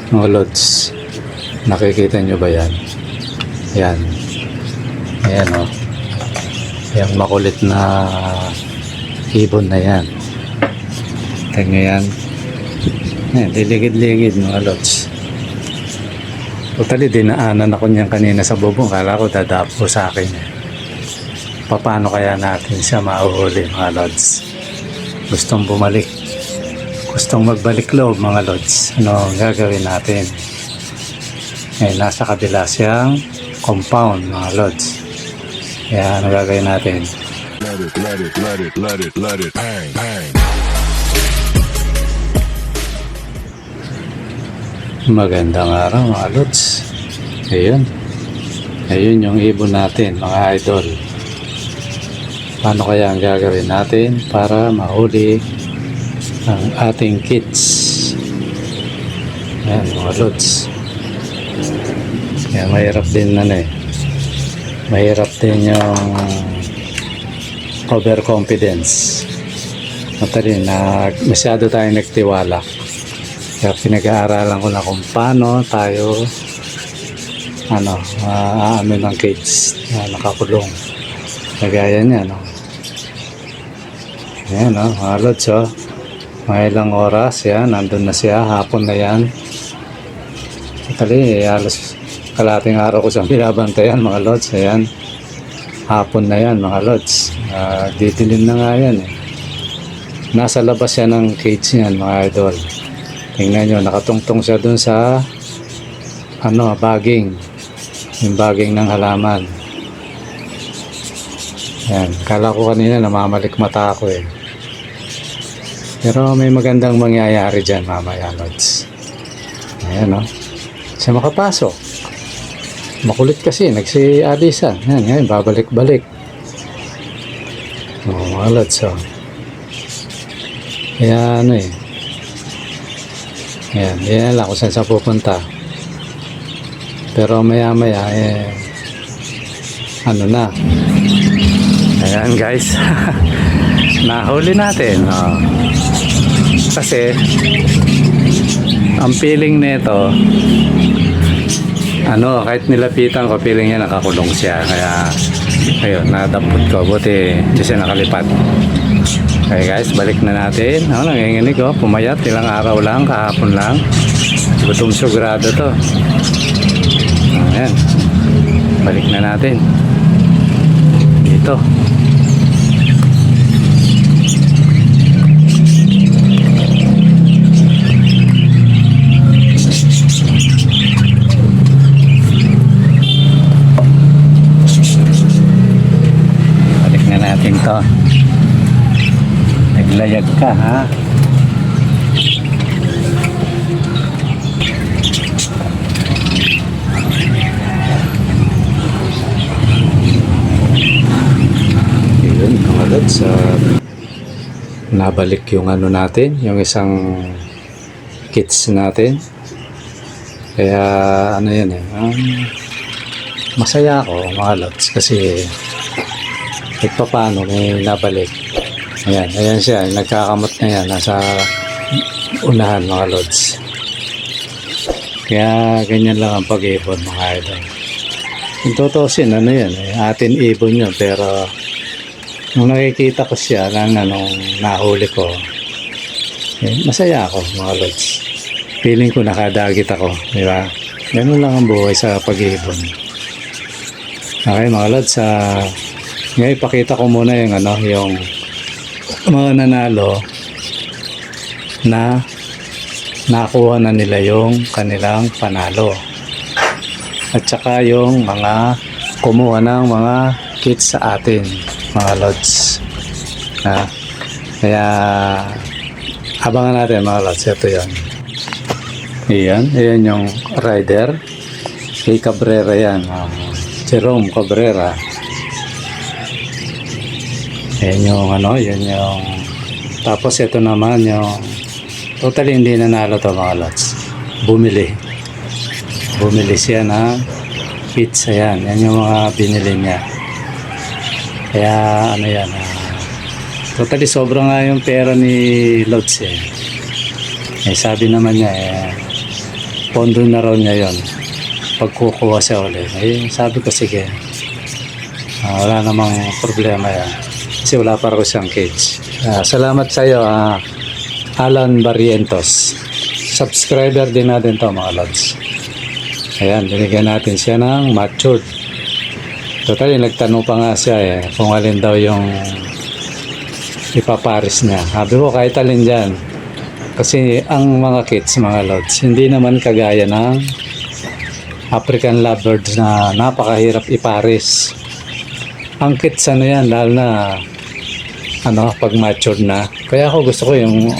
Mga lods, nakikita nyo ba yan? Yan. Ayan o. Yung makulit na ibon na yan. Tingnan nyo yan. Ayan, liligid-ligid mga lods. Totally, dinaanan ako niyan kanina sa bubong. Kala ko dadapo sa akin. Paano kaya natin siya mauhuli mga lods? Gustong bumalik. Gustong magbalik loob mga lods. Ano ang gagawin natin? Nasa kabila siyang compound mga lods. Kaya ano gagawin natin? Let it, bang, bang. Magandang araw mga lods. Ayun yung ibon natin mga idol. Paano kaya ang gagawin natin para mahuli ang ating kids? Ayan mga lods. Kaya mahirap din mahirap din yung overconfidence. Matarin na masyado tayong nagtiwala. Kaya pinag-aaralan ko na kung paano tayo ng kids na nakakulong. Kagaya niya, no? Ayan, no? Mga lods, oh. Mga ilang oras, yan. Nandun na siya. Hapon na yan. Totally, halos kalating araw ko siyang binabantayan, mga lods. Ayan. Hapon na yan, mga lods. Didilim na nga yan, eh. Nasa labas yan ng cage niyan, mga idol. Tingnan nyo, nakatungtong siya dun sa baging. Yung baging ng halaman. Yan, kala ko kanina namamalik mata ako eh. Pero may magandang mangyayari dyan mamaya lods. Ayan o. Siya makapasok. Makulit kasi, nagsi-alisan. Yan, ngayon, babalik-balik. Mga lods o. Kaya yan lang kung saan siya pupunta. Pero maya-maya na. Ayan guys. Nahuli natin. Kasi ang feeling nito kahit nilapitan ko, feeling niya nakakulong siya. Kaya ayun, nadampot ko. Buti hindi siya nakalipat. Okay guys, balik na natin. Nanginginig ko, pumayat, ilang araw lang, kahapon lang. Gutom sugurado to. Ayan, balik na natin dito. Balik na natin to. Naglayag ka, ha? Yun, mga lods, nabalik yung natin, yung isang kits natin. Kaya yan masaya ako mga lods kasi kahit pa paano may nabalik. Ayan siya, nagkakamot na yan, nasa unahan mga lods. Kaya ganyan lang ang pag-ibon mga idol. Kung tutusin, atin ibon yun, pero nung nakikita ko siya, nung nahuli ko, masaya ako mga lods. Feeling ko nakadagit ako, di ba? Ganun lang ang buhay sa pag-ibon. Okay mga lods, ngayon ipakita ko muna yung mga nanalo na nakuha na nila yung kanilang panalo at saka yung mga kumuha ng mga kits sa atin mga lods. Kaya abangan natin mga lods. Ito yan yung rider kay Cabrera yan, Jerome Cabrera. Yan yung tapos ito naman yung totally hindi nanalo to mga lods. Bumili siya ng pizza yan yung mga binili niya. Kaya totally sobra nga yung pera ni Lods sabi naman niya pondo na raw niya yon pagkukuha siya ulit. Ay, sabi ko sige, wala namang problema yan kasi wala pa raw siyang cage. Salamat sa iyo, Alan Barrientos. Subscriber din natin to mga lods. Ayan, binigyan natin siya ng matured. Totally, nagtanong pa nga siya kung alin daw yung ipaparis niya. Sabi ko kahit alin dyan. Kasi ang mga kits, mga lods, hindi naman kagaya ng African lovebirds na napakahirap iparis. Ang kits yan, lalo na pag matured na. Kaya ako gusto ko yung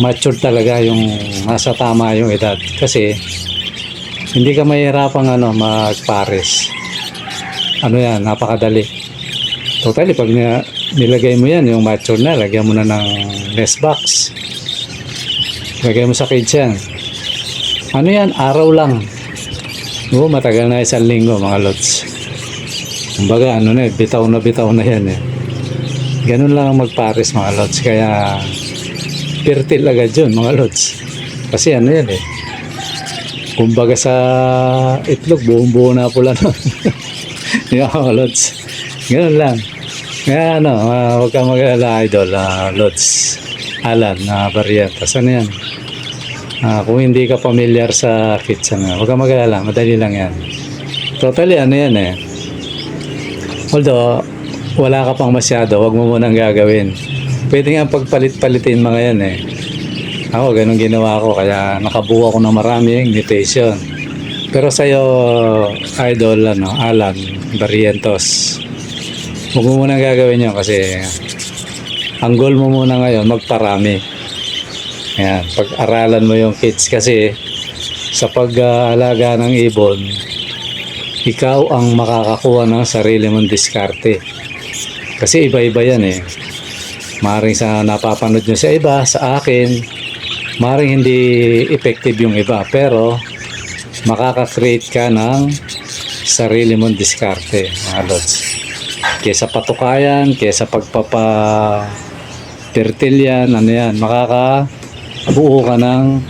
matured talaga, yung nasa tama yung edad. Kasi hindi ka mahirapang magpares. Napakadali. Totally, pag nilagay mo yan, yung matured na, lagyan mo na ng nest box. Lagay mo sa cage yan. Araw lang. Matagal na 1 linggo mga lods. Kumbaga, bitaw na yan Ganun lang ang magpares mga lods. Kaya, fertile agad yun mga lods. Kasi kumbaga sa itlog, buong-buo na pula nun. Yung mga lods. Ganun lang. Kaya huwag kang mag-alala idol, lods. Alan, Barrientos. Yan? Kung hindi ka familiar sa kits, huwag kang mag-alala. Madali lang yan. Totally, Although, wala ka pang masyado, huwag mo munang gagawin. Pwede nga pagpalit-palitin mga yan Ako, ganun ginawa ko. Kaya nakabuo ako ng maraming mutation. Pero sa'yo, idol, Alan Barrientos, huwag mo munang gagawin yun kasi ang goal mo muna ngayon, magparami. Ayan, pag-aralan mo yung kids kasi sa pag-aalaga ng ibon, ikaw ang makakakuha ng sarili mong diskarte. Kasi iba-iba yan Maring sa napapanood nyo sa iba, sa akin, maring hindi effective yung iba. Pero, makaka-create ka ng sarili mong diskarte, mga lods. Kesa patukayan, kesa pagpapa-fertilyan, makakabuo ka ng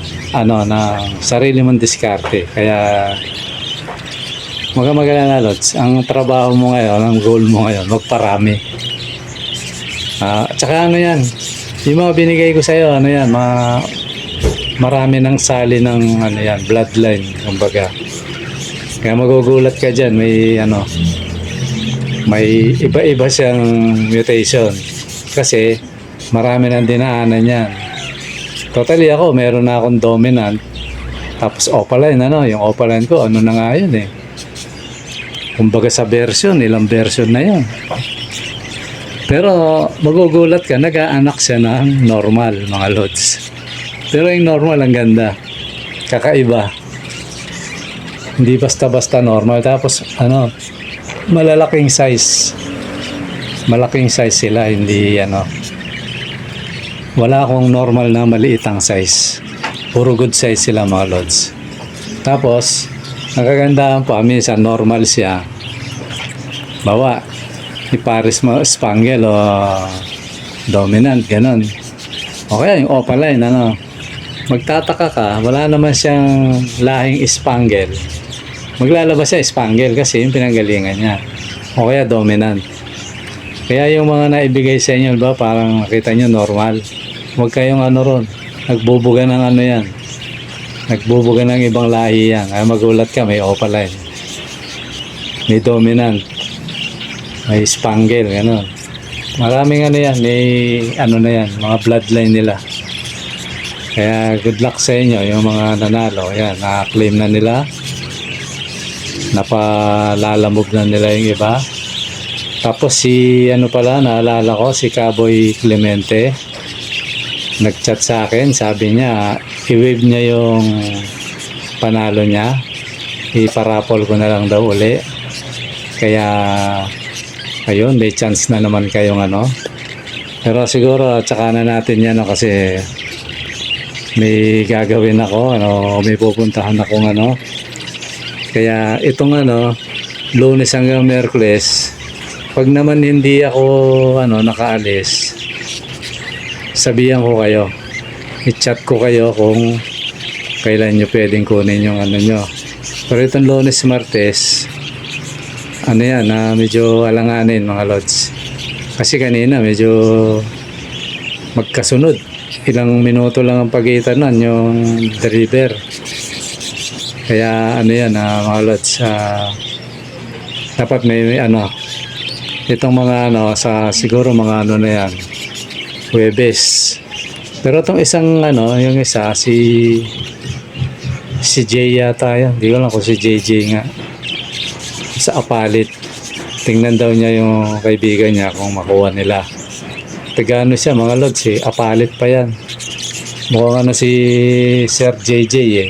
sarili mong diskarte. Kaya, magalala lods, ang trabaho mo ngayon, ang goal mo ngayon, magparami. Tsaka yung mga binigay ko sa'yo, marami ng sali ng bloodline, kumbaga. Kaya magugulat ka dyan, may iba-iba siyang mutation. Kasi marami nang dinaanan yan. Totally ako, meron na akong dominant. Tapos opaline, yung opaline ko, na nga yun Kumbaga sa version, ilang version na yun. Pero magugulat ka, nag-aanak siya ng normal, mga lods. Pero yung normal, ang ganda. Kakaiba. Hindi basta-basta normal. Tapos, malalaking size. Malaking size sila, hindi, wala akong normal na maliitang size. Puro good size sila, mga lods. Tapos, nakagandahan pa, minsan normal siya. Bawa, ipares mo spangle o dominant, ganun. O kaya yung opaline, magtataka ka, wala naman siyang lahing spangle. Maglalabas siya spangle kasi yung pinanggalingan niya. O kaya dominant. Kaya yung mga naibigay sa inyo, parang nakita nyo normal. Huwag kayong ron, nagbubuga ng yan. Nagbubuga ng ibang lahi yan. Ay magulat ka, may opaline. May dominant. May spangle, gano'n. Maraming yan, may na yan, mga bloodline nila. Kaya good luck sa inyo, yung mga nanalo. Ayan, na-claim na nila. Napalalamog na nila yung iba. Tapos si, naalala ko, si Cowboy Clemente. Nag-chat sa akin, sabi niya, i-wave niya yung panalo niya. Iparapol ko na lang daw uli. Kaya, ayun, may chance na naman kayong Pero siguro, tsaka na natin yan kasi may gagawin ako, may pupuntahan akong Kaya itong Lunes hanggang Miyerkules, pag naman hindi ako nakaalis, sabihan ko kayo. I-chat ko kayo kung kailan nyo pwedeng kunin yung ano nyo. Pero itong Lunes, Martes, ano yan, medyo alanganin mga lods. Kasi kanina medyo magkasunod. Ilang minuto lang ang pagitan nun, yung deliver. Kaya ano yan, mga lods, dapat may ano, itong mga ano, siguro mga ano na yan, Huwebes. Pero itong isang ano, yung isa, si Jay yata yan. Hindi ko lang kung si JJ nga. Sa Apalit. Tingnan daw niya yung kaibigan niya kung makuha nila. Tagano siya mga lods eh. Apalit pa yan. Mukhang ano si Sir JJ eh.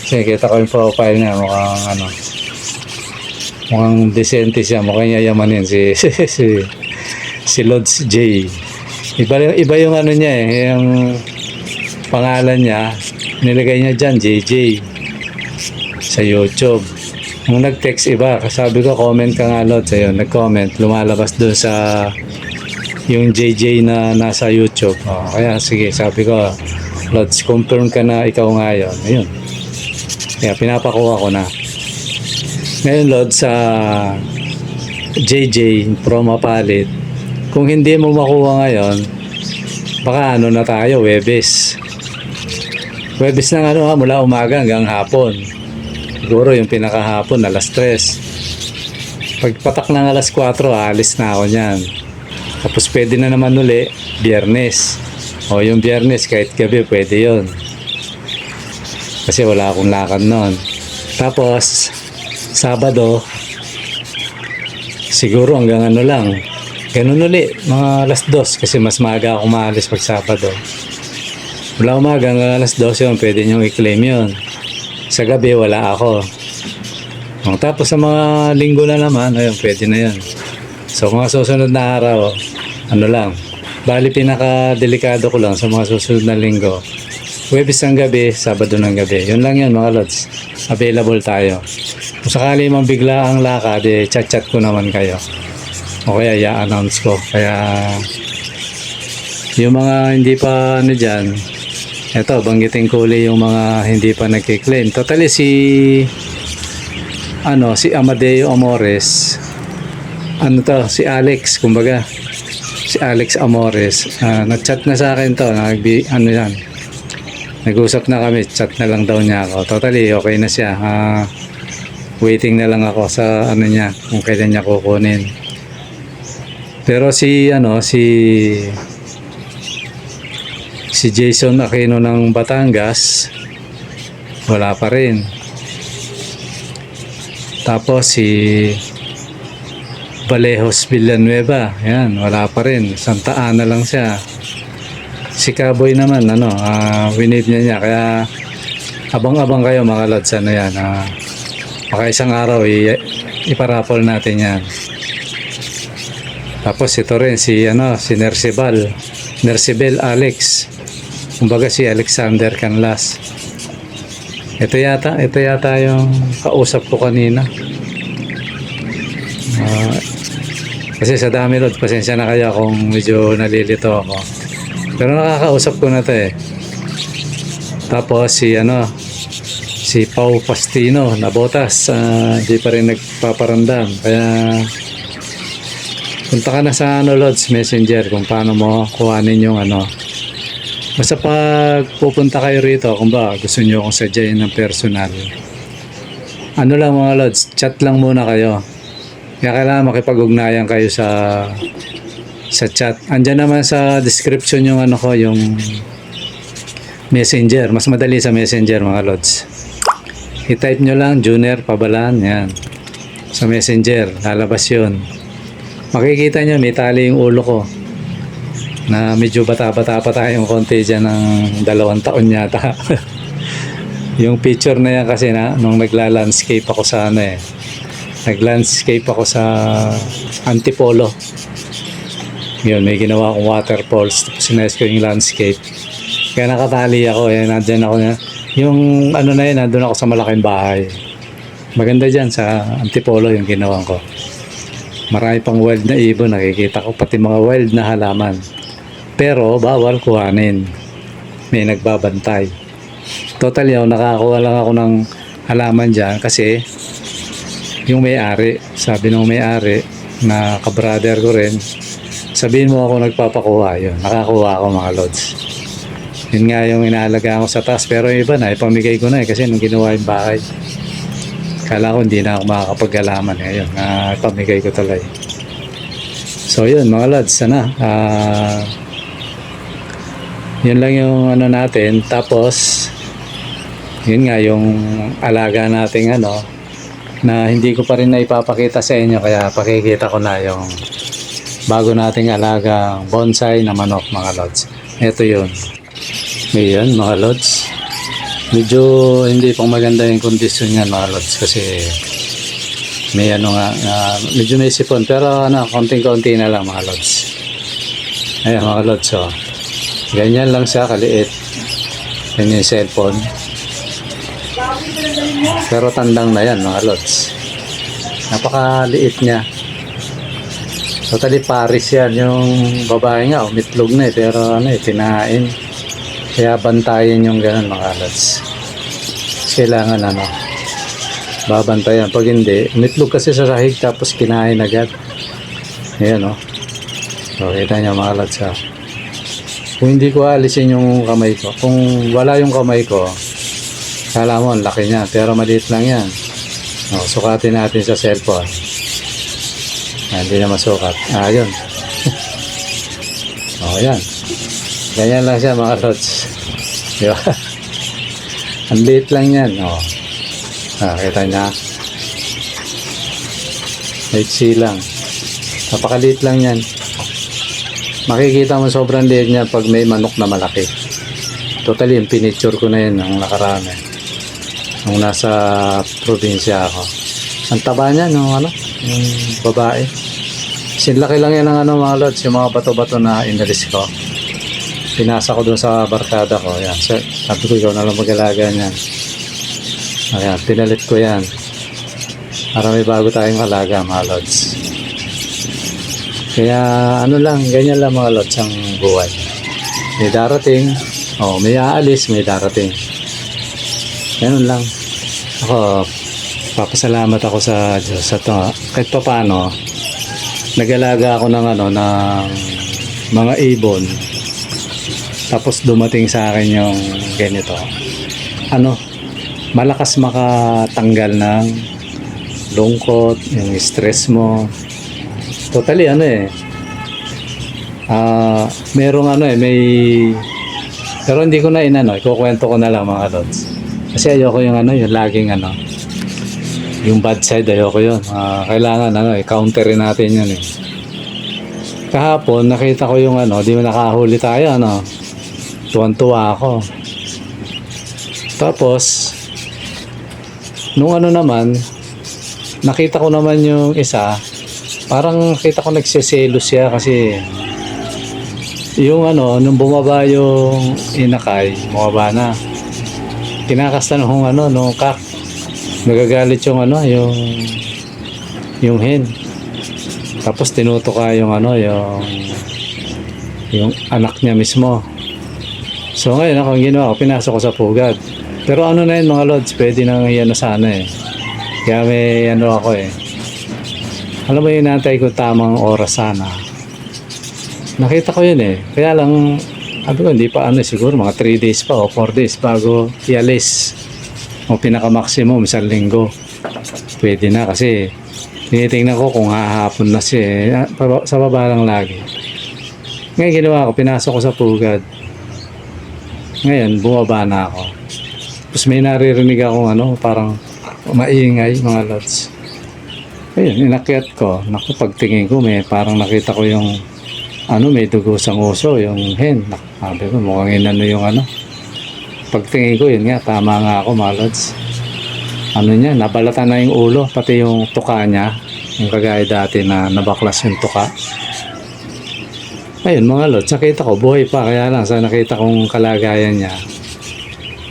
Kasi kita ko yung profile niya. Mukhang ano. Mukhang decente siya. Mukhang yayamanin si Lods J. Iba yung ano niya eh. Yung pangalan niya. Nilagay niya dyan, JJ. Sa YouTube. Nung nag-text iba, sabi ko comment ka nga Lods, ayun, nag-comment, lumalabas doon sa yung JJ na nasa YouTube. Kaya sige, sabi ko Lods, confirm ka na ikaw nga yun. Ayun. Kaya pinapakuha ko na. Ngayon Lods, sa JJ from Apalit, kung hindi mo makuha ngayon, baka ano na tayo, Huwebes ng ano mula umaga hanggang hapon. Siguro yung pinakahapon, alas 3. Pagpatak ng alas 4, alis na ako niyan. Tapos pwede na naman uli, Biyernes. O yung Biyernes, kahit gabi, pwede yon. Kasi wala akong lakad nun. Tapos, Sabado, siguro hanggang ano lang. Ganun uli, mga alas 2. Kasi mas maaga ako maalis pag Sabado. Wala umaga hanggang alas 12 yun, pwede nyo i-claim yun. Sa gabi, wala ako. Tapos sa mga linggo na naman, ayun, pwede na yun. So, mga susunod na araw, ano lang, bali pinaka-delikado ko lang sa mga susunod na linggo. Huwebes ng gabi, Sabado ng gabi. Yun lang yun, mga lods. Available tayo. Kung sakali mang bigla ang lakad, chat-chat ko naman kayo. O kaya, i-announce ko. Kaya, yung mga hindi pa ano dyan, eto, banggitin ko ulit yung mga hindi pa nagkiklaim. Totally si Amadeo Amores, si Alex, kumbaga si Alex Amores, nag-chat na sa akin to, nag-usap na kami, chat na lang daw niya ako. Totally okay na siya. Waiting na lang ako sa ano niya, kung kailan niya kukunin. Pero si Jason Aquino ng Batangas, wala pa rin. Tapos si Valejos Villanueva, yan, wala pa rin. Santa Ana lang siya. Si Cowboy naman, winave niya. Kaya abang-abang kayo mga lods, yan. Baka isang araw iparapol natin yan. Tapos ito rin si Nercibel Alex. Kumbaga si Alexander Canlas. Ito yata yung kausap ko kanina. Kasi sa dami Lord, pasensya na kaya kung medyo nalilito ako. Pero nakakausap ko na to eh. Tapos si Pau Pastino na botas, di pa rin nagpaparamdam. Kaya punta ka na sa Lods Messenger kung paano mo kuhanin yung Basta pag pupunta kayo rito, kung ba gusto nyo kung sadyain ng personal, lang mga Lods, chat lang muna kayo. Kaya kailangan makipag-ugnayan kayo sa chat. Andyan naman sa description yung yung Messenger. Mas madali sa Messenger mga Lods. I-type nyo lang Junior Pabalan, yan. Sa Messenger, lalabas yun. Makikita nyo, may tali yung ulo ko. Na medyo bata-bata pa tayong konti dyan ng 2 taon yata. Yung picture na yan kasi nung nagla-landscape ako sa nag-landscape ako sa Antipolo. Yun, may ginawa akong waterfalls. Sinayos ko yung landscape. Kaya nakatali ako. Nandyan ako na. Yung na yun, nandun ako sa malaking bahay. Maganda dyan sa Antipolo yung ginawa ko. Marami pang wild na ibon. Nakikita ko pati mga wild na halaman. Pero bawal kuhanin. May nagbabantay. Total yun, nakakuha lang ako ng halaman dyan kasi yung may-ari, sabi ng may-ari na kabrother ko rin, sabihin mo ako nagpapakuha, yun, nakakuha ako mga lods. Yun nga yung inaalagaan ko sa taas, pero yung iba na, ipamigay ko na kasi nung ginawa yung bahay. Kala ko hindi na ako makakapag-alaman ngayon, na ipamigay ko tuloy. So yun mga lods, sana yun lang yung ano natin. Tapos yun nga yung alaga nating ano na hindi ko pa rin na ipapakita sa inyo, kaya pakikita ko na yung bago nating alagang bonsai na manok mga lods. Ito yun. Ngayon mga lods, medyo hindi pang maganda yung kondisyon niyan mga lods kasi may ano nga, medyo may sipon, pero ano, konting-konti na lang mga lods. Ayan mga lods, so ganyan lang siya kaliit. Yan yung cellphone, pero tandang na yan mga lods, napakaliit niya. Totally Paris yan. Yung babae nga umitlog na pero ano tinain, kaya bantayan yung ganun mga lods. Kailangan ano, babantayan. Pag hindi, umitlog kasi sa sahig tapos kinain agad. Ayan o. So kita nyo mga lods ha. Kung hindi ko alisin yung kamay ko, kung wala yung kamay ko, kala mo ang laki niya, pero maliit lang yan. O, sukatin natin sa cellphone. Hindi na masukat. Yun. Yan. Ganyan lang siya mga lods. Diba? Ang liit lang yan. Kita niya. HC lang. Napakaliit lang yan. Makikita mo sobrang liit niya pag may manok na malaki. Totally, yung pinicture ko na yun ang nakarami. Nung nasa probinsya ako. Ang taba niya, yung babae. Sinlaki lang yan ng mga lods, yung mga bato-bato na inalis ko. Pinasa ko dun sa barkada ko. Yan. So, sabi ko, ikaw na lang mag-alaga niyan. Ayan, pinalit ko yan. Para may bago tayong alaga, mga lods. Kaya, ano lang, ganyan lang mga lods ang buhay. May darating, may aalis, may darating. Ganun lang. Ako, papasalamat ako sa Diyos sa to. Kahit pa paano, nag-alaga ako ng ng mga ibon. Tapos dumating sa akin yung ganito. Malakas makatanggal ng lungkot, yung stress mo. Totally merong may, pero hindi ko na ikukwento ko na lang mga lods. Kasi ayoko yung yung laging yung bad side, ayoko yun. Kailangan i-counterin natin yun Kahapon nakita ko yung di mo nakahuli tayo tuwan-tuwa ako. Tapos nung naman nakita ko naman yung isa, parang nakita ko nagseselos siya kasi yung nung bumaba yung inakay, bumaba na, kinakasta nung nung kak, nagagalit yung yung hen. Tapos tinutuka yung yung anak niya mismo. So ngayon ako ang ginawa ko, pinasok ko sa pugad. Pero na yun mga lods, pwede nang sana kaya may ako alam mo yung natay ko tamang oras sana. Nakita ko yun kaya lang sabi ko hindi pa siguro mga 3 days pa o 4 days bago ialis. O pinaka-maximum 1 linggo pwede na, kasi tinitingnan ko kung hahapon na siya sa baba lang lagi. Ngayon ginawa ko, pinasok ko sa pugad. Ngayon bumaba na ako, tapos may naririnig ako parang maingay mga lods. Ayun, inakyat ko. Naku, pagtingin ko parang nakita ko yung may dugo sa nguso yung hen. Sabi ko mukhang yung pagtingin ko yun nga, tama nga ako mga lods. Niya, nabalatan na yung ulo, pati yung tuka niya, yung kagaya dati na nabaklas yung tuka. Ayun mga lods, nakita ko buhay pa, kaya lang sa nakita kong kalagayan niya,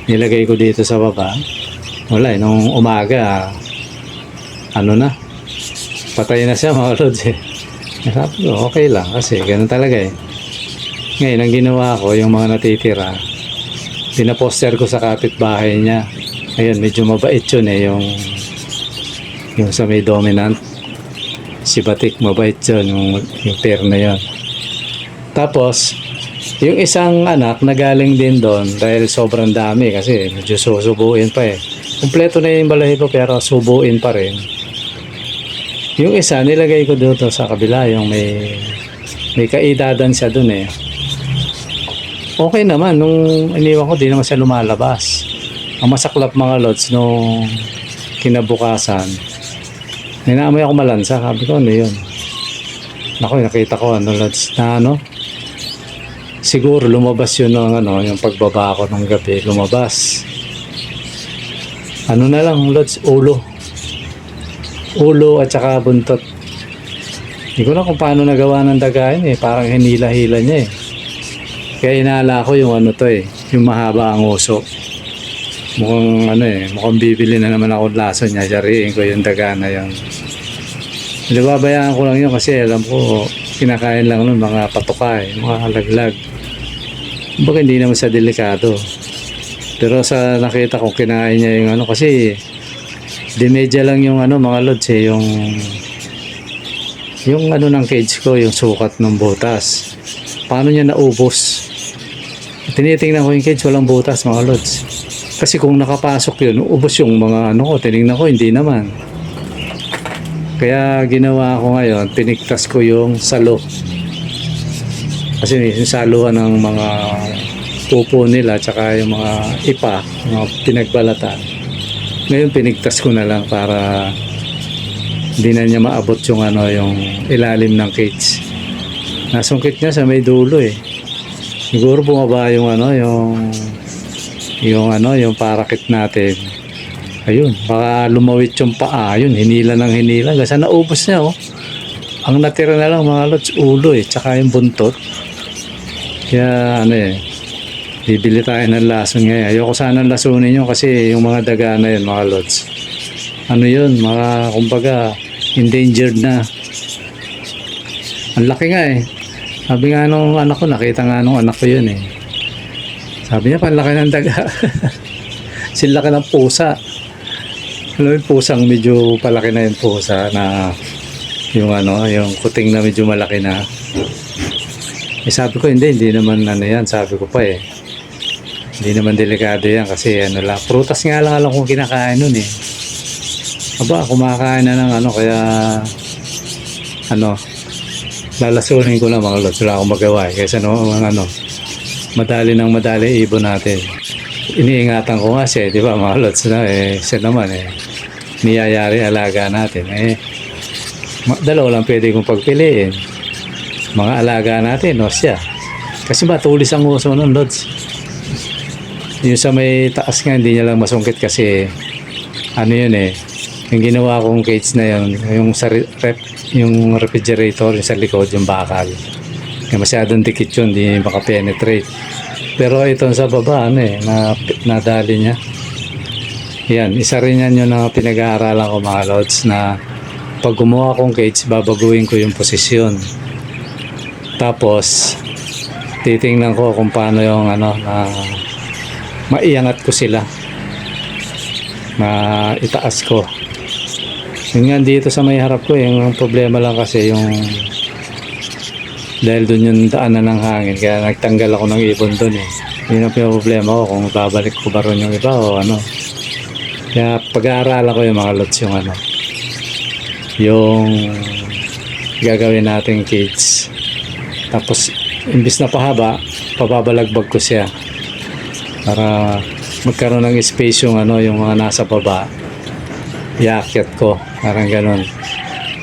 nilagay ko dito sa baba. Wala nung umaga na, patay na siya mga lods Sabi ko okay lang kasi ganun talaga Ngayon ang ginawa ko, yung mga natitira pinaposter ko sa kapitbahay niya. Ayun, medyo mabait yun eh, yung sa may dominant. Si Batik, mabait yun, yung pair na yun. Tapos, yung isang anak na galing din doon dahil sobrang dami kasi medyo susubuin pa eh. Kumpleto na yung balahibo pero subuin pa rin. Yung isa, nilagay ko dito sa kabila, yung may kaidadan siya doon eh. Okay naman, nung iniwan ko, di naman siya lumalabas. Ang masaklap mga lods, nung kinabukasan, ninaamoy ako malansa. Sabi ko, ano yun? Naku, nakita ko, ano lods, na ano? Siguro lumabas yun ng yung pagbaba ko ng gabi, lumabas. Ano na lang, lods, ulo. Ulo at saka buntot. Hindi ko na kung paano nagawa ng dagain eh. Parang hinila-hila niya eh. Kaya inala ko yung ano to eh, yung mahaba ang uso. Mukhang mukhang bibili na naman ako laso niya. Sariin ko yung daga na yun. Nababayaan ko lang yun kasi alam ko kinakain lang nun mga patuka eh, mga halaglag. Baka hindi naman sa delikado. Pero sa nakita ko kinain niya yung kasi dimedya lang yung mga lods eh, yung ng cage ko, yung sukat ng butas. Paano niya naubos? Tinitingnan ko yung cage, walang butas mga lods. Kasi kung nakapasok yun, ubos yung mga ko, tinignan ko, hindi naman. Kaya ginawa ko ngayon, piniktas ko yung salo. Kasi yung saluhan ng mga pupo nila, tsaka yung mga ipa, mga pinagbalatan. Ngayon pinigtas ko na lang para hindi na niya maabot yung yung ilalim ng cage. Nasungkit niya sa may dulo eh. Siguro bumaba yung yung parakit natin. Ayun, baka lumawit yung paa. Ayun, hinila ng hinila. Kasi naubos niya oh. Ang natira na lang mga lods, ulo eh, tsaka yung buntot. Kaya bibili tayo ng lason ngayon. Ayoko sanang lasunin yun kasi yung mga daga na yun mga lods. Yun, mga kumbaga endangered na. Ang laki nga eh. Sabi nga nung anak ko, nakita nga nung anak ko yun eh. Sabi niya, panlaki ng daga. Silaki ng pusa. Alam yung pusang medyo palaki na yung pusa na yung yung kuting na medyo malaki na. Sabi ko, hindi naman yan. Sabi ko pa eh. Hindi naman delikado yan kasi lang. Prutas nga lang alam kong kinakain nun eh. Aba, kumakain na ng kaya lalasunin ko na mga lods. Wala akong magawa eh. Kaysa madali ibon natin. Iniingatan ko nga siya, di ba mga lods na siya naman niyayari alaga natin dalawa lang pwede kong pagpiliin. Mga alaga natin o siya. Kasi matulis ang uso nun lods. Yung sa may taas nga hindi niya lang masungkit kasi yung ginawa kong cage na yun, yung refrigerator yung sa likod, yung bakal. Kaya masyadong dikit yun, hindi makapenetrate. Pero ito sa baba, nadali niya. Yan, isa rin yan yung pinag-aaralan ko mga lods na pag gumawa kong cage, babaguhin ko yung posisyon. Tapos, titingnan ko kung paano yung na maiangat ko sila. Itaas ko. Yun nga dito sa may harap ko, yung problema lang kasi yung dahil doon yung daanan ng hangin kaya nagtanggal ako ng ibon doon eh. Yun ang problema ko kung babalik ko ba ron yung iba o kaya pag-aaralan ko yung mga lots yung gagawin nating cage. Tapos imbis na pahaba, pababalagbag ko siya para magkaroon ng space yung yung mga nasa baba. Iakyat ko, parang ganun.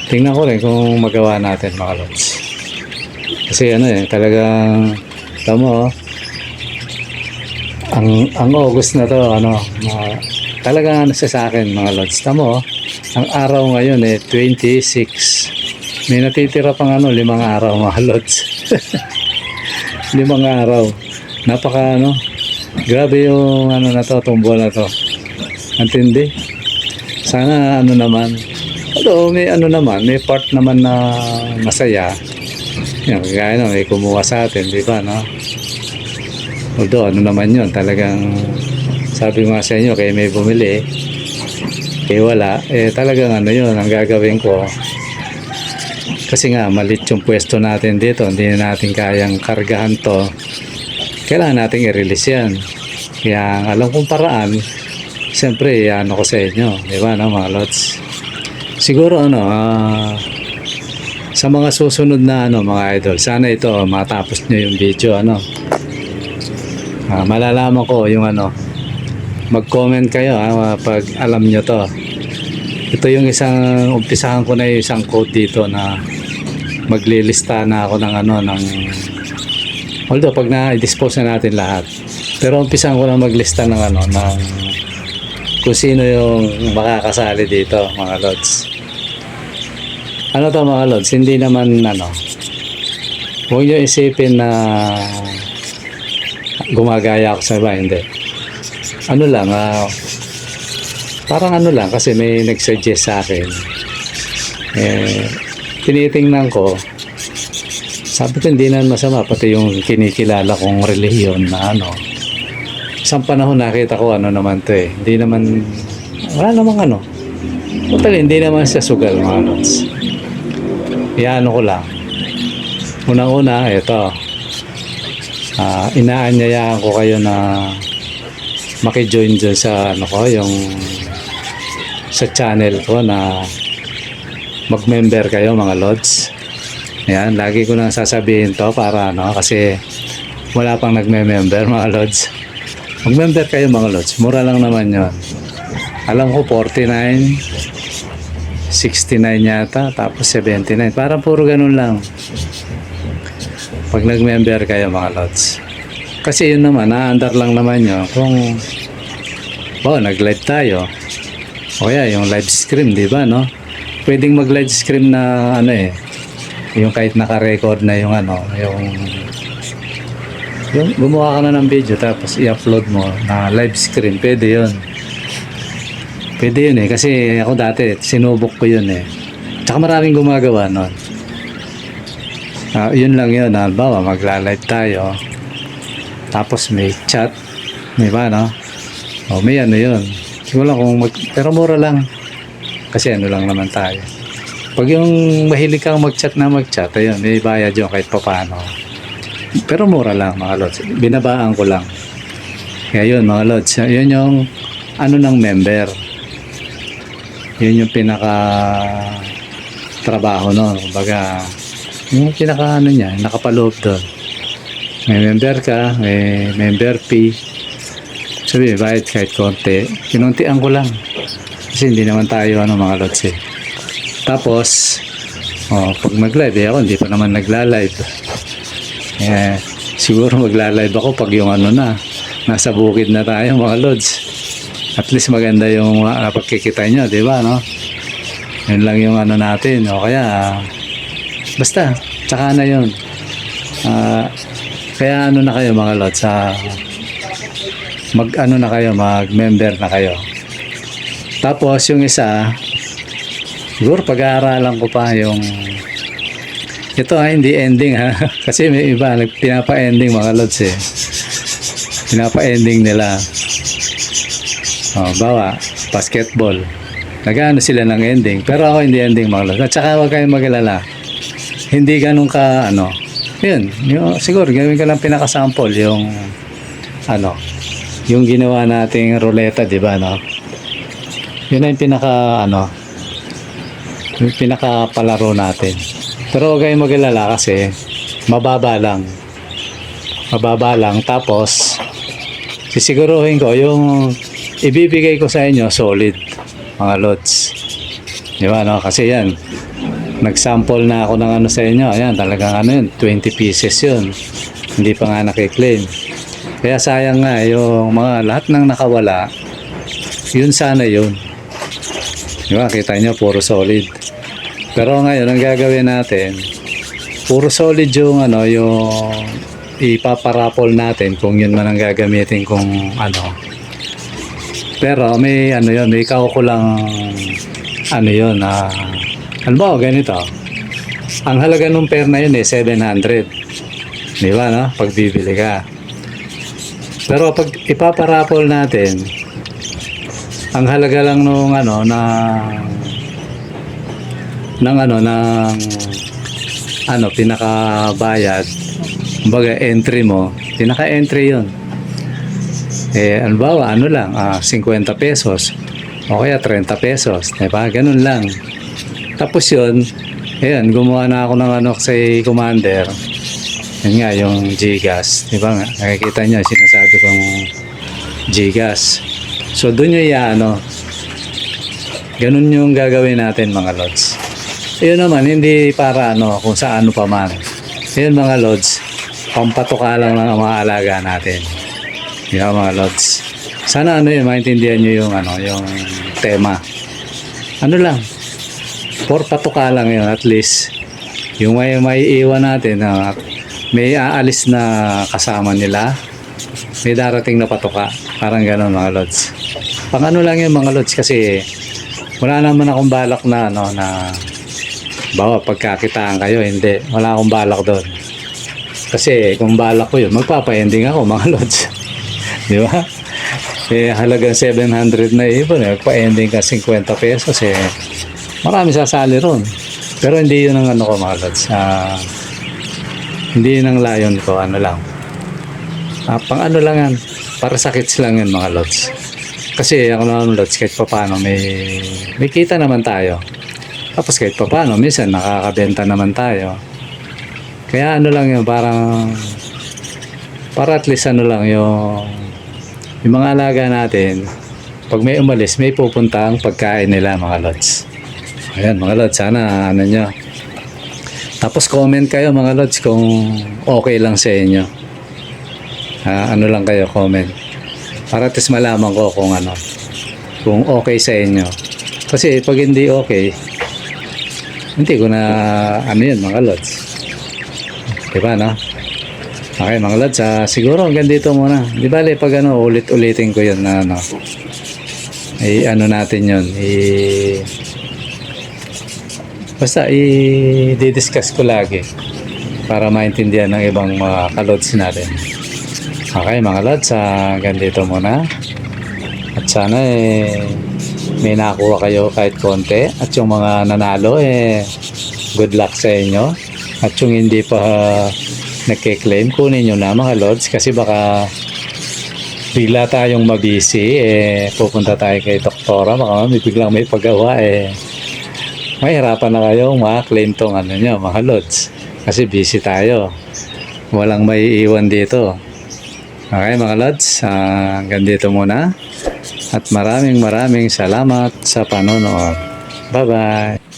Tingnan ko rin kung magawa natin mga lods. Kasi talagang tamo ang August na to talagang sa akin mga lods. Tamo ang araw ngayon 26. May natitira pang 5 araw mga lods. 5 araw. Napaka grabe yung na to, tumbo na to. Antindi. Sana naman. Although may naman, may part naman na masaya. Yan, kaya may kumuha sa atin, di ba, no? Although ano naman yun, talagang sabi ko nga sa inyo, kaya may bumili, wala, talagang ano yun, ang gagawin ko, kasi nga malit yung pwesto natin dito, hindi na natin kayang kargahan to, kailangan natin i-release yan. Kaya ang alam kong paraan, siyempre ano ko sa inyo, di ba, no, mga lods? Siguro ano, sa mga susunod na ano, mga idol, sana ito matapos nyo yung video, ano, malalaman ko yung ano, mag-comment kayo pag alam nyo to. Ito yung isang, umpisahan ko na yung isang code dito na maglilista na ako ng ano, ng, although pag na-dispose na natin lahat, pero umpisahan ko na maglista ng ano, ng kung sino yung makakasali dito, mga lods. Ano to, mga lods, hindi naman ano, huwag nyo isipin na gumagaya ako sa iba, hindi. Ano lang, parang ano lang, kasi may nag-suggest sa akin. Tinitingnan ko, sabi ko hindi na masama, pati yung kinikilala kong relihiyon na ano. Isang panahon nakita ko ano naman to hindi naman, wala namang ano. Total, hindi naman siya sugal, mga lods. Iano ko lang. Unang-una, ito. Inaanyayaan ko kayo na maki-join dyan sa ano ko, yung sa channel ko na mag-member kayo, mga lods. Ayan, lagi ko nang sasabihin to para ano, kasi wala pang nagme-member, mga lods. Mag-member kayo, mga lods. Mura lang naman yon. Alam ko 49, 69 yata, tapos 79. Parang puro ganun lang. Pag nag-member kayo, mga lods. Kasi yun naman, naandar lang naman nyo. Kung, nag-live tayo. O kaya, yung live stream, di ba, no? Pwedeng mag-live stream na, ano yung kahit naka-record na yung, ano, yung gumawa ka na ng video, tapos i-upload mo na live stream. Pwede yun. Pwede yun kasi ako dati, sinubok ko yun Tsaka maraming gumagawa nun. Yun lang yun, halimbawa, magla-live tayo. Tapos may chat, di ba, no? O may ano yun. Siguro lang pero mura lang. Kasi ano lang naman tayo. Pag yung mahilig kang mag-chat, ayun, may bayad yun kahit papaano. Pero mura lang, mga lods. Binabaan ko lang. Kaya yun, mga lods. Yun yung ano ng member. Yun yung pinaka trabaho no. Kumbaga, yung pinaka ano niya, nakapaloob doon. May member ka, may member fee. Sabi, bayad kahit konti. Kinuntian ko lang. Kasi hindi naman tayo ano, mga lods Tapos, pag mag-live, ako hindi pa naman nagla-live. Siguro magla-live ako pag yung ano na, nasa bukid na tayo, mga lods. At least maganda yung pagkikita nyo, di ba, no? Yun lang yung ano natin. O kaya, basta, tsaka na yun. Kaya ano na kayo, mga lods, mag-ano na kayo, mag-member na kayo. Tapos, yung isa, siguro pag-aaralan ko pa yung ito hindi ending kasi may iba pinapa-ending, mga lods pinapa-ending nila. Bawa basketball, nag-ano sila ng ending, pero ako hindi ending, mga lods. At saka huwag kayong mag-alala, hindi ganun ka ano, yun siguro gawin ka lang pinaka-sample yung ano, yung ginawa nating ruleta, di ba, no? Yun na yung pinaka ano, yung pinaka palaro natin. Pero huwag kayong mag-alala kasi mababa lang. Tapos sisiguruhin ko yung ibibigay ko sa inyo solid, mga lods. Di ba, no? Kasi yan, nag-sample na ako ng ano sa inyo. Ayan, talagang ano yun, 20 pieces yun. Hindi pa nga nakiklaim. Kaya sayang nga yung mga lahat ng nakawala, yun sana yun. Di ba, kita nyo, puro solid. Pero ngayon, ang gagawin natin, puro solid yung ano, yung ipaparapol natin kung yun man ang gagamitin kung ano. Pero may ano yun, may kaukulang ano yun, ano ba, ganito. Ang halaga ng pair na yun 700. Di ba, no? Pag bibili ka. Pero pag ipaparapol natin, ang halaga lang nung ano na ng pinakabayad, kumbaga entry mo, pinaka-entry 'yon. Ano ba, 50 pesos o kaya 30 pesos, diba? Ganun lang. Tapos yun, ayan, gumawa na ako ng sa Commander. Yun nga, yung Gcash, diba nga? Nakikita niyo, sinasabi kong Gcash. So, dun yung ganun yung gagawin natin, mga lods. Yun naman, hindi para kung saan pa man. Yun, mga lods, pampatuka lang ng mga alaga natin. Yan, mga lods. Sana maintindihan nyo yung yung tema. Lang, for patuka lang yun, at least yung may iwan natin na may aalis na kasama nila, may darating na patuka, parang gano'n, mga lods. Pang lang yun, mga lods, kasi wala naman akong balak na bawa pagkakitaan kayo, hindi, wala akong balak doon. Kasi kung balak ko yun, magpapa-ending ako, mga lods. Di ba? Halagang 700 na ibon, magpa-ending ka 50 pesos, marami sasali ron. Pero hindi yun ang ko, mga lods. Hindi yun ang layon ko, lang. Pang lang yan, para sa kids lang yun, mga lods. Kasi ako naman, lods, kahit pa paano, may kita naman tayo. Tapos kahit pa paano, minsan nakakabenta naman tayo. Kaya lang yun, para at least lang yung mga alaga natin, pag may umalis, may pupunta ang pagkain nila, mga lods. Ayan, mga lods, sana nyo. Tapos comment kayo, mga lods, kung okay lang sa inyo. Lang kayo, comment. Para at least malaman ko kung okay sa inyo. Kasi pag hindi okay, hindi ko na yun, mga lods. Diba, no? Okay, mga lods, siguro hanggang dito muna. Di bale, pag ulit-ulitin ko yun na natin yun, basta i-discuss ko lagi para maintindihan ng ibang mga kalods natin. Okay, mga lods, hanggang dito muna. At sana may nakuha kayo kahit konti. At yung mga nanalo, good luck sa inyo. At yung hindi pa nagke-claim, kunin nyo na, mga lods, kasi baka bigla tayong mabisi, pupunta tayo kay doktora, baka biglang may paggawa, mahirapan na kayo ma-claim tong nyo, mga lods, kasi busy tayo, walang may iwan dito. Okay, mga lods, hanggang dito muna, at maraming salamat sa panonood. Bye bye.